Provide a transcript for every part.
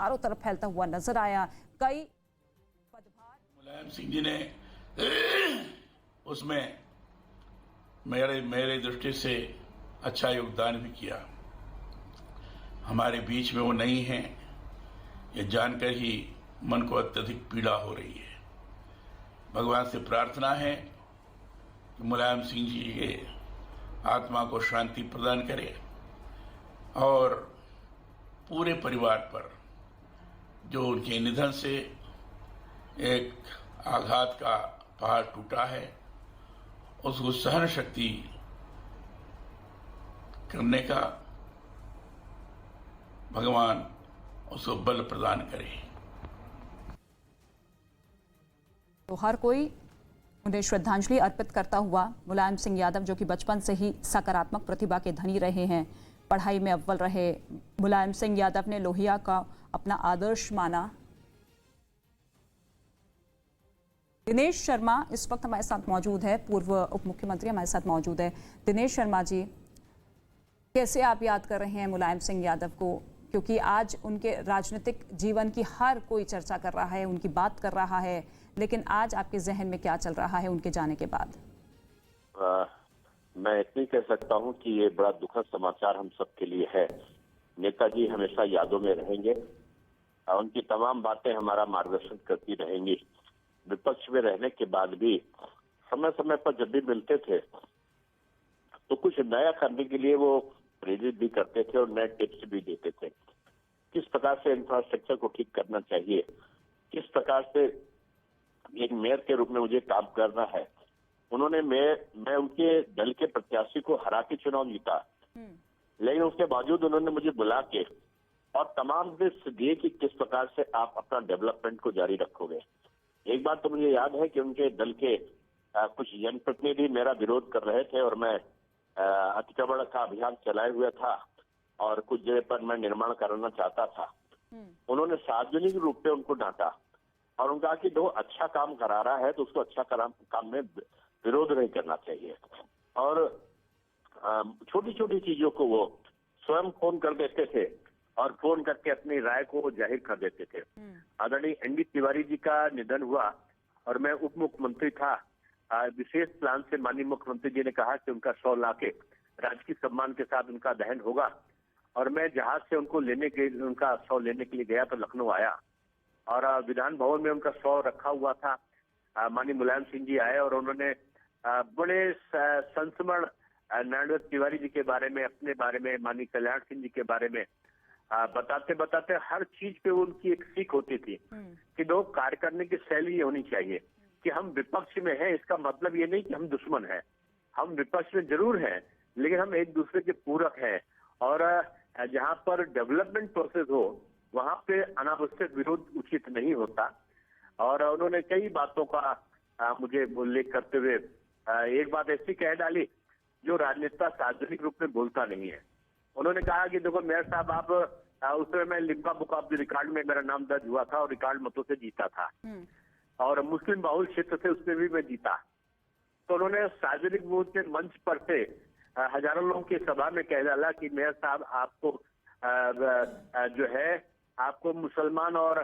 चारों तरफ फैलता हुआ नजर आया। कई पदभार मुलायम सिंह जी ने उसमें मेरे दृष्टि से अच्छा योगदान भी किया। हमारे बीच में वो नहीं है, ये जानकर ही मन को अत्यधिक पीड़ा हो रही है। भगवान से प्रार्थना है कि मुलायम सिंह जी के आत्मा को शांति प्रदान करे और पूरे परिवार पर जो उनके निधन से एक आघात का पहाड़ टूटा है, उसको सहन शक्ति करने का भगवान उसको बल प्रदान करे। तो हर कोई उन्हें श्रद्धांजलि अर्पित करता हुआ मुलायम सिंह यादव, जो कि बचपन से ही सकारात्मक प्रतिभा के धनी रहे हैं, पढ़ाई में अव्वल रहे, मुलायम सिंह यादव ने लोहिया का अपना आदर्श माना। दिनेश शर्मा इस वक्त हमारे साथ मौजूद है, पूर्व उप मुख्यमंत्री हमारे साथ मौजूद है। दिनेश शर्मा जी, कैसे आप याद कर रहे हैं मुलायम सिंह यादव को, क्योंकि आज उनके राजनीतिक जीवन की हर कोई चर्चा कर रहा है, उनकी बात कर रहा है, लेकिन आज आपके जहन में क्या चल रहा है उनके जाने के बाद? मैं इतनी कह सकता हूं कि ये बड़ा दुखद समाचार हम सबके लिए है। नेताजी हमेशा यादों में रहेंगे, उनकी तमाम बातें हमारा मार्गदर्शन करती रहेंगी। विपक्ष में रहने के बाद भी समय समय पर जब भी मिलते थे तो कुछ नया करने के लिए वो प्रेरित भी करते थे और नए टिप्स भी देते थे। किस प्रकार से इंफ्रास्ट्रक्चर को ठीक करना चाहिए, किस प्रकार से एक मेयर के रूप में मुझे काम करना है। उन्होंने मैं उनके दल के प्रत्याशी को हरा के चुनाव जीता, लेकिन उसके बावजूद उन्होंने मुझे बुला के और तमाम टिप्स दिए कि किस प्रकार से आप अपना डेवलपमेंट को जारी रखोगे। एक बात तो मुझे याद है कि उनके दल के कुछ जनप्रतिनिधि मेरा विरोध कर रहे थे और मैं अतिक्रमण का अभियान चलाए हुए था और कुछ जगह पर मैं निर्माण कराना चाहता था। उन्होंने सार्वजनिक रूप में उनको डांटा और उनका कि जो अच्छा काम करा रहा है तो उसको अच्छा काम में विरोध नहीं करना चाहिए। और छोटी छोटी चीजों को वो स्वयं फोन कर देते थे और फोन करके अपनी राय को जाहिर कर देते थे। आदरणीय एनडी तिवारी जी का निधन हुआ और मैं उप मुख्यमंत्री था। विशेष प्लान से माननीय मुख्यमंत्री जी ने कहा कि उनका शव लाके राजकीय सम्मान के साथ उनका दहन होगा और मैं जहाज से उनका शव लेने के लिए गया तो लखनऊ आया और विधान भवन में उनका शव रखा हुआ था। माननीय मुलायम सिंह जी आए और उन्होंने बड़े संस्मरण नारायण तिवारी जी के बारे में, अपने बारे में, माननीय कल्याण सिंह जी के बारे में बताते बताते हर चीज पे उनकी एक सीख होती थी कि दो कार्य करने की शैली ये होनी चाहिए कि हम विपक्ष में हैं, इसका मतलब ये नहीं कि हम दुश्मन हैं। हम विपक्ष में जरूर हैं, लेकिन हम एक दूसरे के पूरक हैं और जहां पर डेवलपमेंट प्रोसेस हो वहां पे अनावश्यक विरोध उचित नहीं होता। और उन्होंने कई बातों का मुझे उल्लेख करते हुए एक बात ऐसी कह डाली जो राजनेता सार्वजनिक रूप में बोलता नहीं है। उन्होंने कहा कि देखो मेयर साहब, आप उस समय मैं Limca book of the record में मेरा नाम दर्ज हुआ था और रिकॉर्ड मतों से जीता था और मुस्लिम बहुल क्षेत्र से उसमें भी मैं जीता। तो उन्होंने सार्वजनिक मंच पर से हजारों लोगों की सभा में कह डाला कि मेयर साहब, आपको जो है आपको मुसलमान और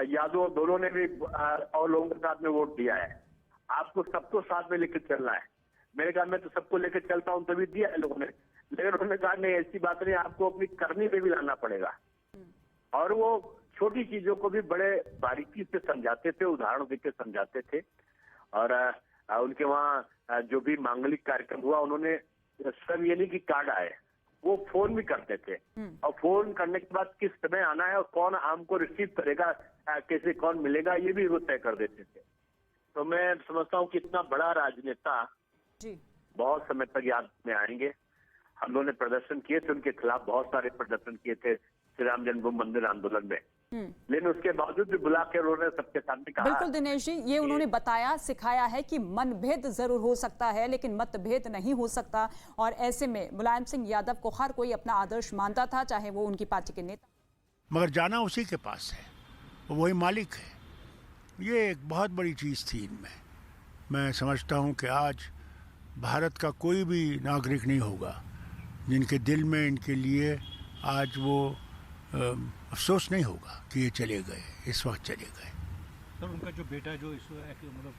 यादव दोनों ने भी और लोगों के साथ में वोट दिया है, आपको सबको साथ में लेकर चलना है। मैंने कहा मैं तो सबको लेकर चलता हूँ, तभी दिया है लोगों ने। लेकिन उन्होंने कहा नहीं, ऐसी बात नहीं, आपको अपनी करनी पे भी लाना पड़ेगा। और वो छोटी चीजों को भी बड़े बारीकी से समझाते थे, उदाहरण देकर समझाते थे। और उनके वहाँ जो भी मांगलिक कार्यक्रम हुआ, उन्होंने सब ये नहीं कि कार्ड आए, वो फोन भी करते थे और फोन करने के बाद किस समय आना है और कौन आम को रिसीव करेगा, कैसे कौन मिलेगा, ये भी वो तय कर देते थे। तो मैं समझता हूँ कि इतना बड़ा राजनेता बहुत समय तक याद में आएंगे। हम लोगों ने प्रदर्शन किए थे उनके खिलाफ, बहुत सारे प्रदर्शन किए थे श्री राम जन्मभूमि मंदिर आंदोलन में, लेकिन उसके बावजूद भी बुला के उन्होंने सबके सामने कहा। बिल्कुल दिनेश जी, ये उन्होंने बताया, सिखाया है कि मनभेद जरूर हो सकता है लेकिन मतभेद नहीं हो सकता। और ऐसे में मुलायम सिंह यादव को हर कोई अपना आदर्श मानता था, चाहे वो उनकी पार्टी के नेता। मगर जाना उसी के पास है, वही मालिक है। ये एक बहुत बड़ी चीज़ थी इनमें। मैं समझता हूँ कि आज भारत का कोई भी नागरिक नहीं होगा जिनके दिल में इनके लिए आज वो अफसोस नहीं होगा कि ये चले गए, इस वक्त चले गए। सर उनका जो बेटा जो इस मतलब